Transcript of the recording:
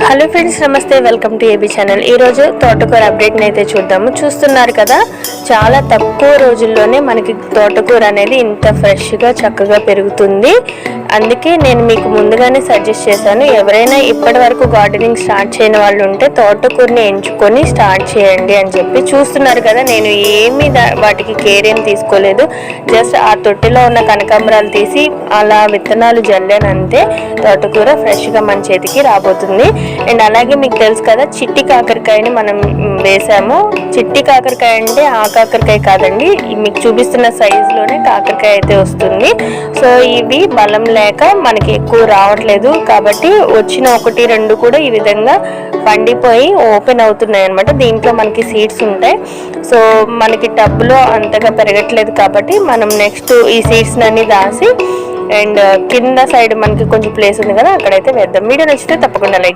Hello friends, నమస్తే. Welcome to AB channel. ఈరోజు తోటకూర అప్డేట్ని అయితే చూద్దాము. చూస్తున్నారు కదా, చాలా తక్కువ రోజుల్లోనే మనకి తోటకూర అనేది ఇంత ఫ్రెష్గా చక్కగా పెరుగుతుంది. అందుకే నేను మీకు ముందుగానే సజెస్ట్ చేశాను, ఎవరైనా ఇప్పటి వరకు గార్డెనింగ్ స్టార్ట్ చేయని వాళ్ళు ఉంటే తోటకూరని ఎంచుకొని స్టార్ట్ చేయండి అని చెప్పి. చూస్తున్నారు కదా, నేను ఏమీ వాటికి కేర్ ఏం తీసుకోలేదు. జస్ట్ ఆ తొట్టిలో ఉన్న కనకాంబరాలు తీసి అలా విత్తనాలు జల్లాను అంతే. తోటకూర ఫ్రెష్గా మన చేతికి రాబోతుంది. అండ్ అలాగే మీకు తెలుసు కదా, చిట్టి కాకరకాయని మనం వేసాము. చిట్టి కాకరకాయ అంటే ఆ కాకరకాయ కాదండి, మీకు చూపిస్తున్న సైజులోనే కాకరకాయ అయితే వస్తుంది. సో ఇవి బలం లేక మనకి ఎక్కువ రావట్లేదు కాబట్టి వచ్చిన 1-2 కూడా ఈ విధంగా పండిపోయి ఓపెన్ అవుతున్నాయి అనమాట. దీంట్లో మనకి సీడ్స్ ఉంటాయి. సో మనకి టబ్లో అంతగా పెరగట్లేదు కాబట్టి మనం నెక్స్ట్ ఈ సీడ్స్ అన్ని దాసి అండ్ కింద సైడ్ మనకి కొంచెం ప్లేస్ ఉంది కదా, అక్కడైతే వేద్దాం. వీడియో నచ్చితే తప్పకుండా లైక్